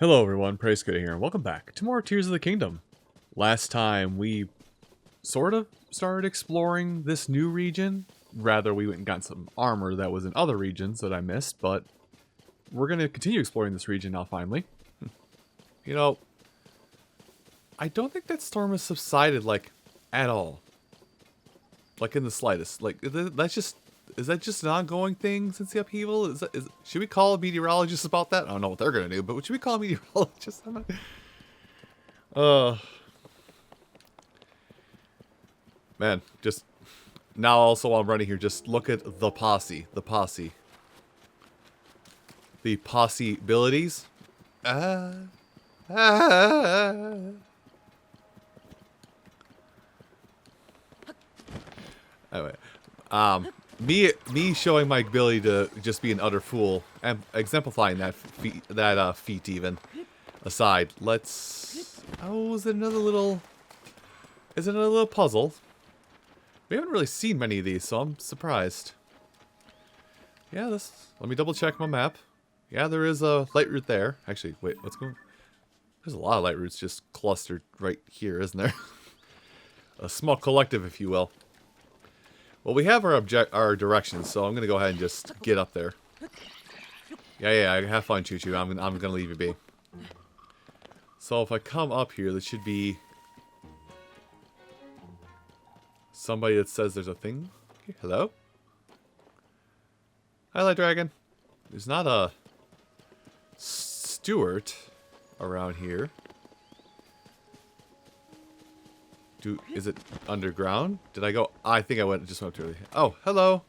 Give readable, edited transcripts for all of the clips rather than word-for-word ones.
Hello everyone, Praise here, and welcome back to more Tears of the Kingdom. Last time we sort of started exploring this new region. Rather, we went and got some armor that was in other regions that I missed, but we're going to continue exploring this region now finally. You know, I don't think that storm has subsided, like, at all. Like, in the slightest. Like, that's just... Is that just an ongoing thing since the upheaval? Should we call a meteorologist about that? I don't know what they're going to do, but should we call a meteorologist? I'm not... Man, just... Now also while I'm running here, just look at the posse. The posse. The possibilities. Anyway. Me showing my ability to just be an utter fool and exemplifying that feat even aside. Let's... Oh, is it another little puzzle? We haven't really seen many of these, so I'm surprised. Yeah, let me double check my map. Yeah, there is a Lightroot there. Actually, wait, what's going on? There's a lot of Lightroots just clustered right here, isn't there? A small collective, if you will. Well, we have our directions, so I'm gonna go ahead and just get up there. Yeah, have fun, Choo-Choo. I'm gonna leave you be. So if I come up here, there should be somebody that says there's a thing. Hello? Hi, Light Dragon. There's not a Stewart around here. Is it underground? Did I go? I think I just went through. Oh, hello.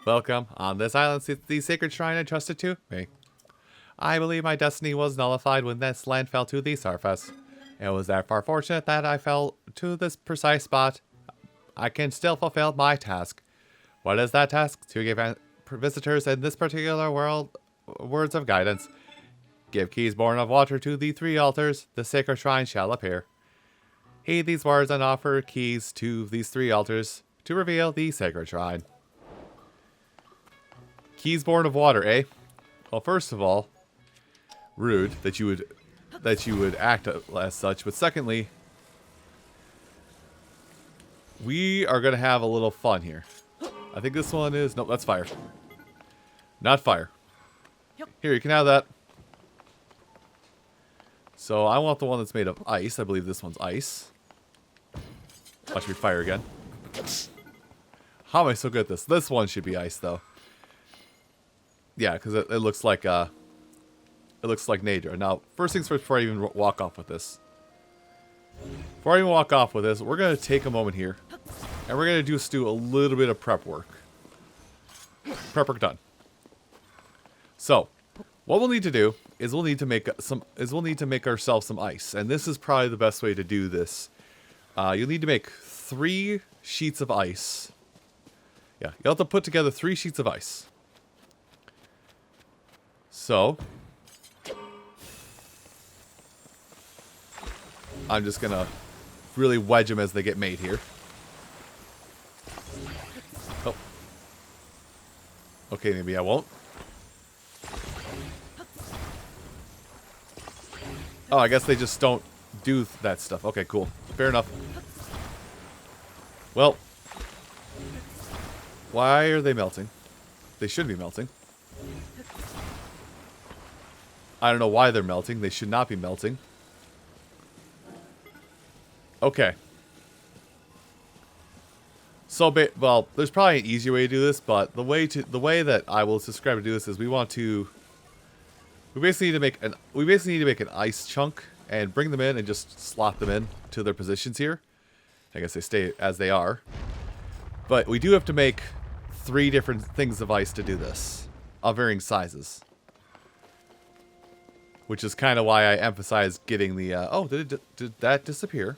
Welcome. On this island sits the sacred shrine entrusted to me. I believe my destiny was nullified when this land fell to the surface. It was therefore fortunate that I fell to this precise spot. I can still fulfill my task. What is that task? To give visitors in this particular world words of guidance. Give keys born of water to the three altars. The sacred shrine shall appear. Heed these words and offer keys to these three altars to reveal the sacred shrine. Keys born of water, eh? Well, first of all, rude that you would act as such. But secondly, we are gonna have a little fun here. I think this one is nope. That's fire. Not fire. Here, you can have that. So I want the one that's made of ice. I believe this one's ice. Watch me fire again. How am I so good at this? This one should be ice, though. Yeah, because it looks like nature. Now, first things first, before I even walk off with this. Before I even walk off with this, we're gonna take a moment here, and we're gonna do a little bit of prep work. Prep work done. So, what we'll need to do is we'll need to make ourselves some ice, and this is probably the best way to do this. You'll need to make 3 sheets of ice. Yeah, you'll have to put together 3 sheets of ice. So, I'm just gonna really wedge them as they get made here. Oh. Okay, maybe I won't. Oh, I guess they just don't do that stuff. Okay, cool. Fair enough. Well, why are they melting? They should be melting. I don't know why they're melting. They should not be melting. Okay. So, well, there's probably an easier way to do this, but the way that I will describe to do this is we basically need to make an ice chunk and bring them in and just slot them in to their positions here. I guess they stay as they are. But we do have to make 3 different things of ice to do this, of varying sizes. Which is kind of why I emphasize getting the... oh, did that disappear?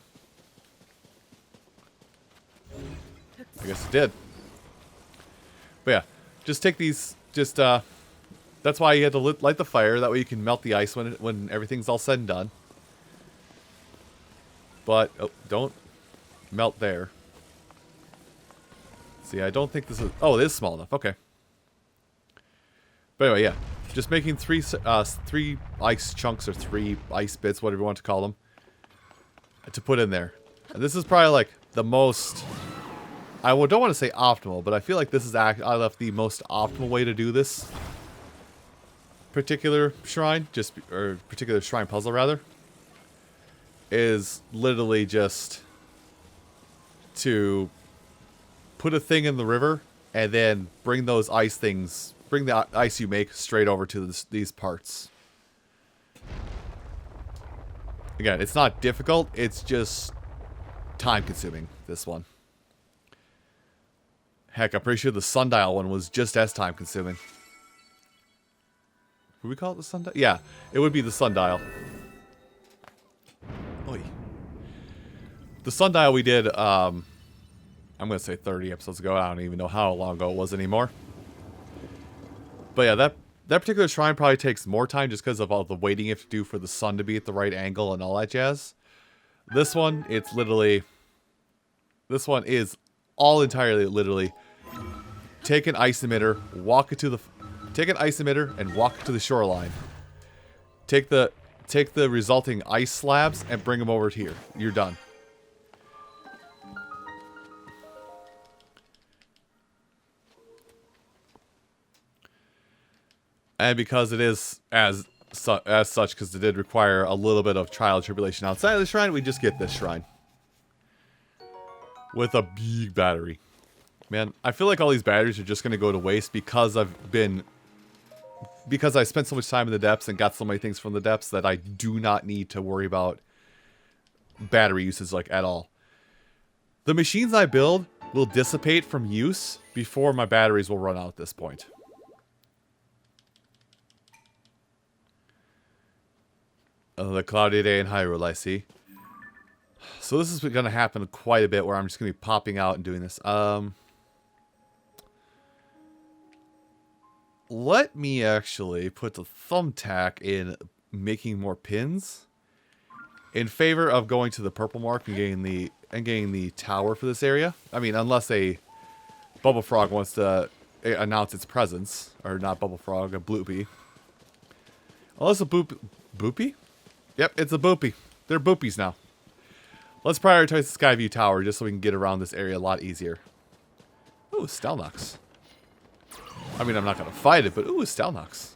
I guess it did. But yeah, just take these... That's why you had to light the fire. That way you can melt the ice when everything's all said and done. But, oh, don't melt there. See, I don't think this is... Oh, it is small enough. Okay. But anyway, yeah. just making three ice chunks or 3 ice bits, whatever you want to call them, to put in there. And this is probably like the most, I don't want to say optimal, but I feel like this is out of the most optimal way to do this particular shrine, or particular shrine puzzle rather, is literally just to put a thing in the river and then bring those ice things, bring the ice you make straight over to these parts. Again, it's not difficult, it's just time consuming, this one. Heck, I'm pretty sure the sundial one was just as time consuming. Would we call it the sundial? Yeah, it would be the sundial. Oy. The sundial we did, I'm going to say 30 episodes ago. I don't even know how long ago it was anymore. But yeah, that particular shrine probably takes more time just because of all the waiting you have to do for the sun to be at the right angle and all that jazz. This one, it's literally... This one is all entirely literally take an ice emitter, take an ice emitter and walk it to the shoreline. Take the resulting ice slabs and bring them over here. You're done. And because it is as such, because it did require a little bit of trial and tribulation outside of the shrine, we just get this shrine. With a big battery. Man, I feel like all these batteries are just going to go to waste because I spent so much time in the depths and got so many things from the depths that I do not need to worry about battery uses like at all. The machines I build will dissipate from use before my batteries will run out at this point. The cloudy day in Hyrule, I see. So this is going to happen quite a bit where I'm just going to be popping out and doing this. Let me actually put the thumbtack in making more pins in favor of going to the purple mark and getting the tower for this area. I mean, unless a Bubble Frog wants to announce its presence, or not Bubble Frog, a Bloopy. Unless a Boopy? Yep, it's a Boopy. They're Boopies now. Let's prioritize the Skyview tower just so we can get around this area a lot easier. Ooh, Stalnox. I mean, I'm not going to fight it, but ooh, Stalnox.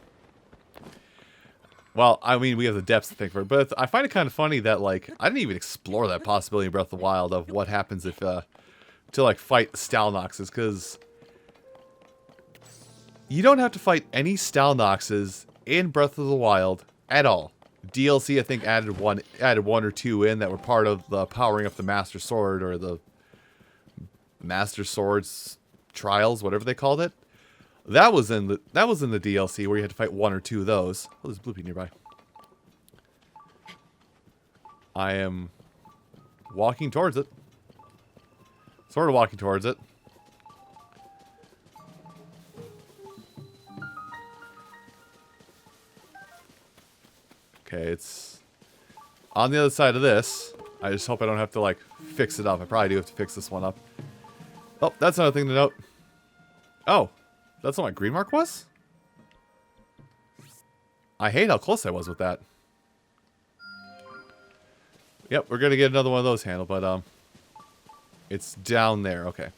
Well, I mean, we have the depths to think for it, but I find it kind of funny that, like, I didn't even explore that possibility in Breath of the Wild of what happens if, to, like, fight Stalnoxes, because you don't have to fight any Stalnoxes in Breath of the Wild at all. DLC, I think, added one or two in that were part of the powering up the Master Sword, or the Master Sword's trials, whatever they called it. That was in the DLC where you had to fight 1 or 2 of those. Oh, there's Bloopy nearby. I am walking towards it. Sort of walking towards it. Okay, it's on the other side of this. I just hope I don't have to, like, fix it up. I probably do have to fix this one up. Oh, that's another thing to note. Oh, that's what my green mark was? I hate how close I was with that. Yep, we're going to get another one of those handled, but, it's down there. Okay.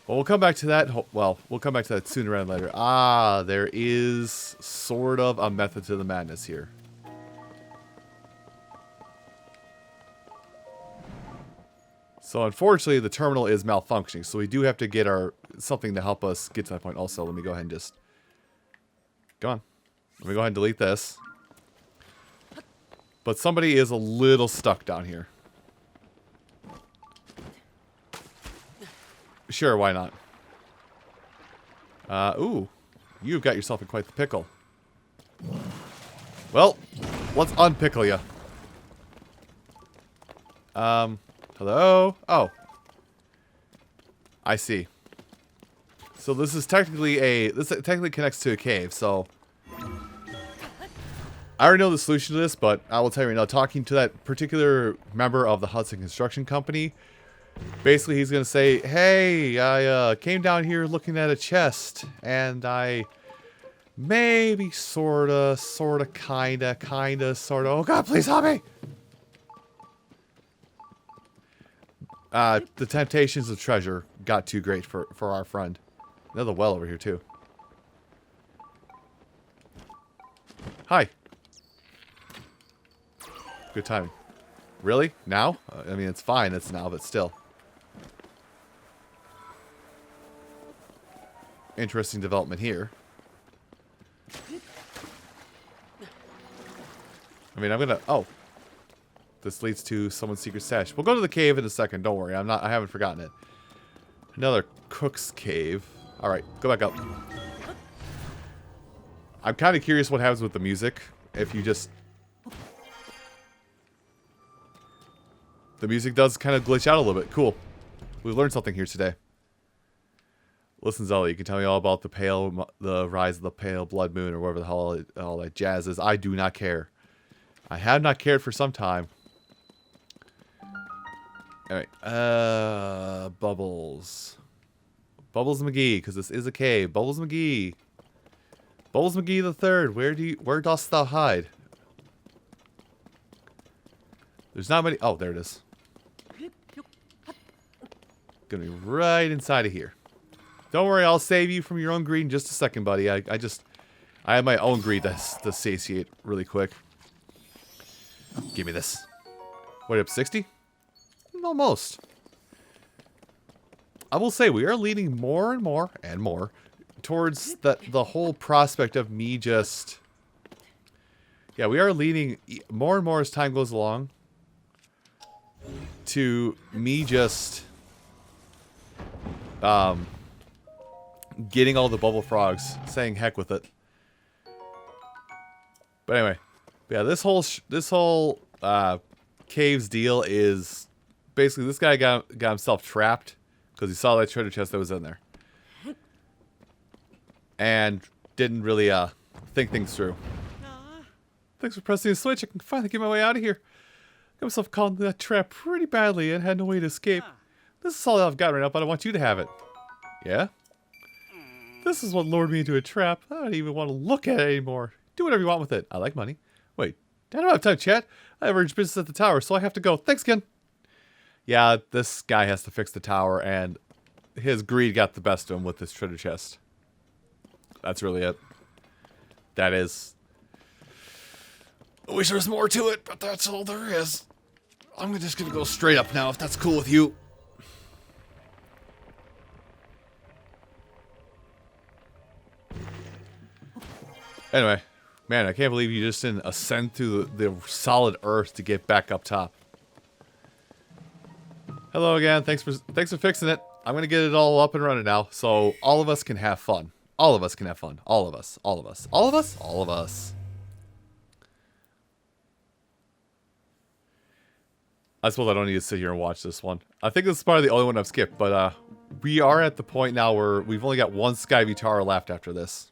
Well, we'll come back to that. Well, we'll come back to that sooner rather than later. Ah, there is sort of a method to the madness here. So unfortunately, the terminal is malfunctioning, so we do have to get something to help us get to that point. Also, let me go ahead and just... Go on. Let me go ahead and delete this. But somebody is a little stuck down here. Sure, why not? Ooh. You've got yourself in quite the pickle. Well, let's unpickle you. Hello? Oh. I see. So this is technically this technically connects to a cave, so... I already know the solution to this, but I will tell you right now, talking to that particular member of the Hudson Construction Company, basically he's going to say, hey, I came down here looking at a chest, and I Maybe, sorta, kinda, sorta. Oh god, please help me! The temptations of treasure got too great for our friend. Another well over here, too. Hi. Good timing. Really? Now? I mean, it's fine. It's now, but still. Interesting development here. I mean, I'm gonna... Oh. This leads to someone's secret stash. We'll go to the cave in a second. Don't worry. I haven't forgotten it. Another cook's cave. Alright, go back up. I'm kind of curious what happens with the music. If you just... The music does kind of glitch out a little bit. Cool. We learned something here today. Listen, Zelda, you can tell me all about the rise of the pale blood moon or whatever the hell all that jazz is. I do not care. I have not cared for some time. Alright. Bubbles. Bubbles McGee, because this is a cave. Bubbles McGee. Bubbles McGee the third. Where dost thou hide? There's not many. Oh, there it is. Gonna be right inside of here. Don't worry, I'll save you from your own greed in just a second, buddy. I have my own greed to satiate really quick. Give me this. What, up 60? Almost. I will say, we are leaning more and more and more towards the whole prospect of me just... Yeah, we are leaning more and more as time goes along to me just... getting all the bubble frogs, saying heck with it. But anyway, yeah, this whole caves deal is basically this guy got himself trapped because he saw that treasure chest that was in there and didn't really think things through. Thanks for pressing the switch. I can finally get my way out of here. Got myself caught in that trap pretty badly and had no way to escape. This is all I've got right now, but I want you to have it. Yeah? This is what lured me into a trap. I don't even want to look at it anymore. Do whatever you want with it. I like money. Wait, I don't have time to chat. I have urgent business at the tower, so I have to go. Thanks again. Yeah, this guy has to fix the tower, and his greed got the best of him with this treasure chest. That's really it. That is... I wish there was more to it, but that's all there is. I'm just gonna go straight up now, if that's cool with you. Anyway, man, I can't believe you just didn't ascend through the solid earth to get back up top. Hello again. Thanks for fixing it. I'm gonna get it all up and running now, so all of us can have fun. All of us can have fun. All of us. All of us. All of us. All of us. I suppose I don't need to sit here and watch this one. I think this is probably the only one I've skipped, but we are at the point now where we've only got one Skyview tower left after this.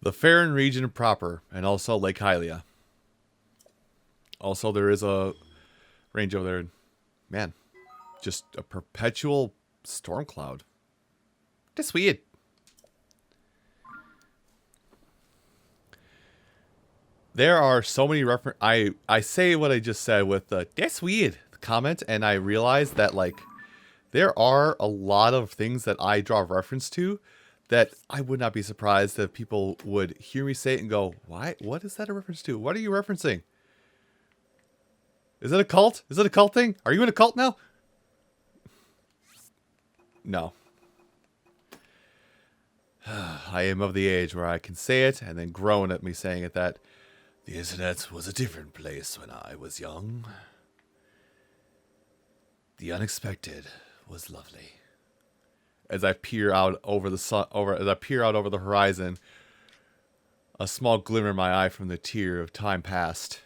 The Faron region proper, and also Lake Hylia. Also, there is a range over there. Man, just a perpetual storm cloud. That's weird. There are so many I say what I just said with the "that's weird" comment, and I realize that like there are a lot of things that I draw reference to that I would not be surprised if people would hear me say it and go, "Why? What is that a reference to? What are you referencing? Is it a cult? Is it a cult thing? Are you in a cult now?" No. I am of the age where I can say it and then groan at me saying it that the internet was a different place when I was young. The unexpected was lovely. As I peer out over the horizon, a small glimmer in my eye from the tear of time past.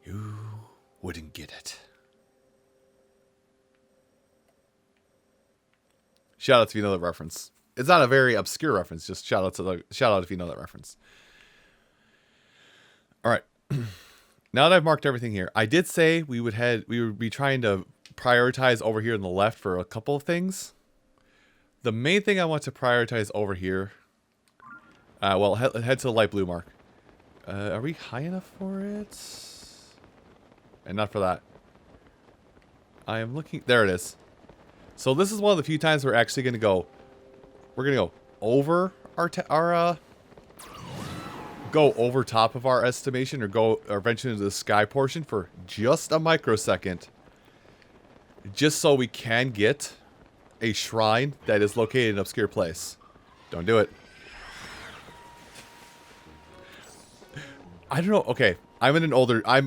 You wouldn't get it. Shout out if you know that reference. It's not a very obscure reference, just shout out if you know that reference. Alright. Now that I've marked everything here, I did say we would be trying to prioritize over here on the left for a couple of things. The main thing I want to prioritize over here, well, head to the light blue mark. Are we high enough for it? And not for that. I am looking, there it is. So this is one of the few times we're actually going to go, over go over top of our estimation or venture into the sky portion for just a microsecond. Just so we can get a shrine that is located in an obscure place. Don't do it. I don't know. Okay. I'm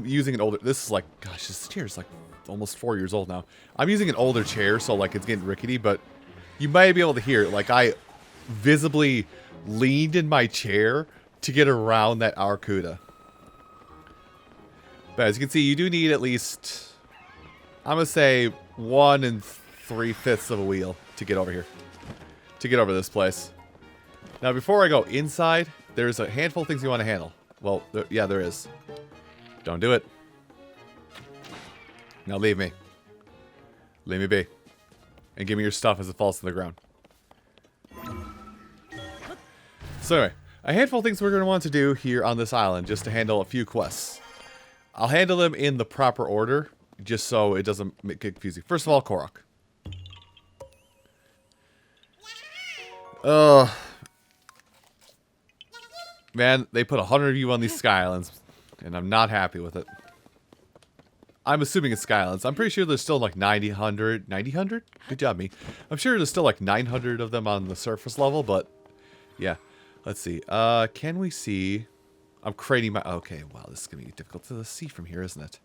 using an older, this is like, gosh, this chair is like almost 4 years old now. I'm using an older chair, so like it's getting rickety, but you might be able to hear it. Like I visibly leaned in my chair to get around that Arcuda. But as you can see, you do need at least, I'm going to say 1 3/5 of a wheel to get over here. To get over this place. Now before I go inside, there's a handful of things you want to handle. Well, yeah, there is. Don't do it. Now leave me. Leave me be. And give me your stuff as it falls to the ground. So anyway, a handful of things we're going to want to do here on this island just to handle a few quests. I'll handle them in the proper order, just so it doesn't get confusing. First of all, Korok. Man, they put 100 of you on these Sky Islands, and I'm not happy with it. I'm assuming it's Sky Islands. I'm pretty sure there's still like 90, 100? Good job, me. I'm sure there's still like 900 of them on the surface level, but yeah. Let's see. Can we see? I'm creating my... Okay, wow, this is going to be difficult to see from here, isn't it?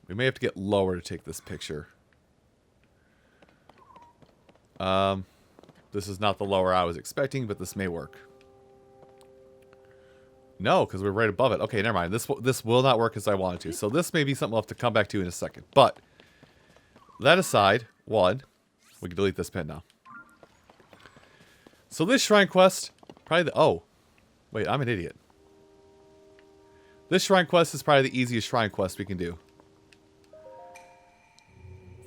We may have to get lower to take this picture. This is not the lower I was expecting, but this may work. No, because we're right above it. Okay, never mind. This will not work as I wanted to. So this may be something we'll have to come back to in a second. But, that aside, we can delete this pin now. So this shrine quest, probably the... Oh, wait, I'm an idiot. This shrine quest is probably the easiest shrine quest we can do.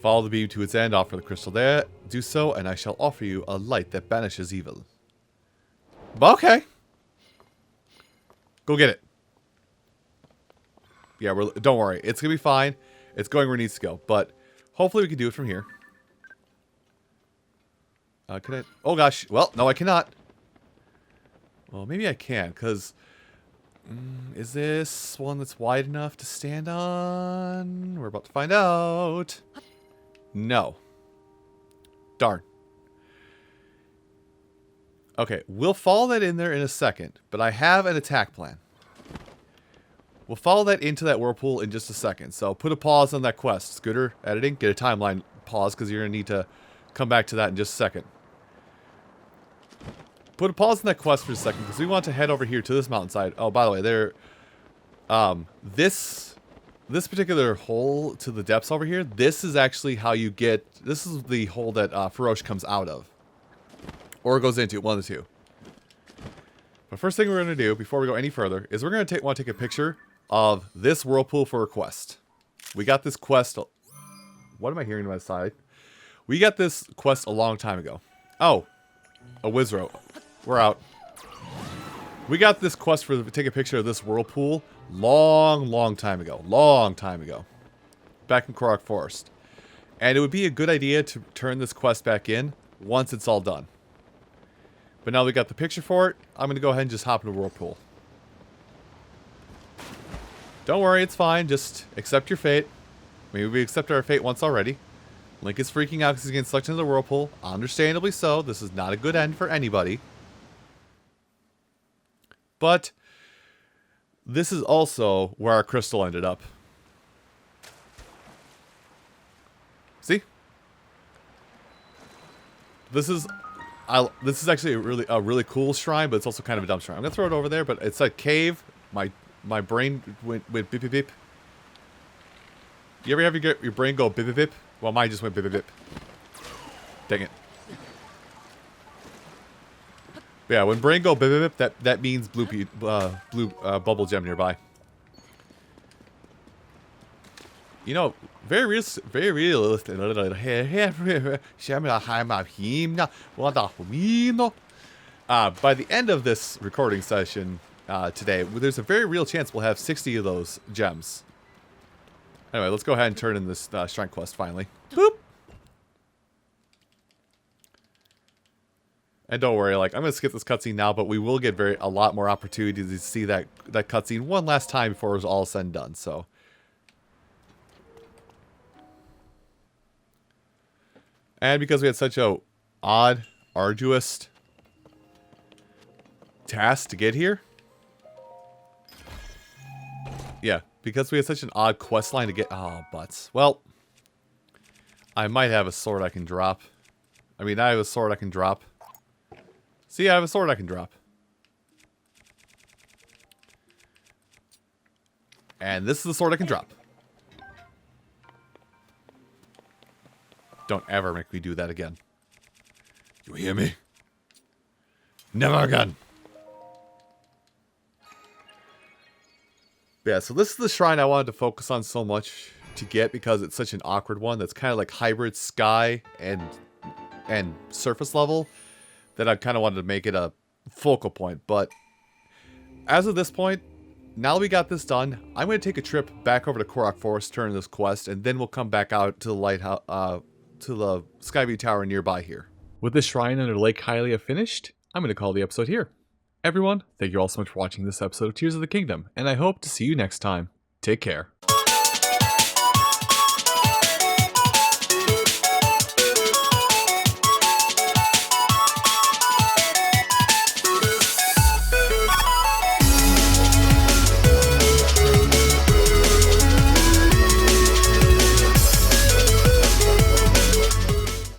Follow the beam to its end, offer the crystal there. Do so, and I shall offer you a light that banishes evil. Okay. Go get it. Yeah, don't worry. It's going to be fine. It's going where it needs to go. But hopefully we can do it from here. Can I? Oh, gosh. Well, no, I cannot. Well, maybe I can, because... is this one that's wide enough to stand on? We're about to find out. No. Darn. Okay, we'll follow that in there in a second, but I have an attack plan. We'll follow that into that whirlpool in just a second. So put a pause on that quest. Scooter, editing, get a timeline pause because you're going to need to come back to that in just a second. Put a pause on that quest for a second because we want to head over here to this mountainside. Oh, by the way, this particular hole to the depths over here, this is actually how you get... This is the hole that Farosh comes out of. Or goes into, one of the two. But first thing we're going to do, before we go any further, is we're going to want to take a picture of this whirlpool for a quest. We got this quest... What am I hearing on my side? We got this quest a long time ago. Oh, a Wizro. We're out. We got this quest for take a picture of this whirlpool long time ago. Long time ago. Back in Korok Forest. And it would be a good idea to turn this quest back in once it's all done. But now we got the picture for it, I'm going to go ahead and just hop in a whirlpool. Don't worry, it's fine. Just accept your fate. Maybe we accepted our fate once already. Link is freaking out because he's getting sucked into the whirlpool. Understandably so. This is not a good end for anybody. But this is also where our crystal ended up. See? This is actually a really cool shrine, but it's also kind of a dumb shrine. I'm gonna throw it over there, but it's a cave. My brain went beep beep beep. You ever have your brain go beep beep beep? Well, mine just went beep beep beep. Dang it. Yeah, when brain go beep beep beep, that means blue bubble gem nearby. You know, very realistic. By the end of this recording session today, there's a very real chance we'll have 60 of those gems. Anyway, let's go ahead and turn in this shrine quest finally. Boop! And don't worry, like, I'm going to skip this cutscene now, but we will get a lot more opportunities to see that cutscene one last time before it's all said and done, so. And because we had such a odd, arduous task to get here. Yeah, because we had such an odd quest line to get. Oh, butts. Well, I might have a sword I can drop. I mean, I have a sword I can drop. See, I have a sword I can drop. And this is the sword I can drop. Don't ever make me do that again. You hear me? Never again. Yeah, so this is the shrine I wanted to focus on so much to get because it's such an awkward one that's kind of like hybrid sky and surface level that I kind of wanted to make it a focal point. But as of this point, now that we got this done, I'm going to take a trip back over to Korok Forest, turn this quest, and then we'll come back out to the lighthouse, to the Skyview Tower nearby here. With this shrine under Lake Hylia finished, I'm going to call the episode here. Everyone, thank you all so much for watching this episode of Tears of the Kingdom, and I hope to see you next time. Take care.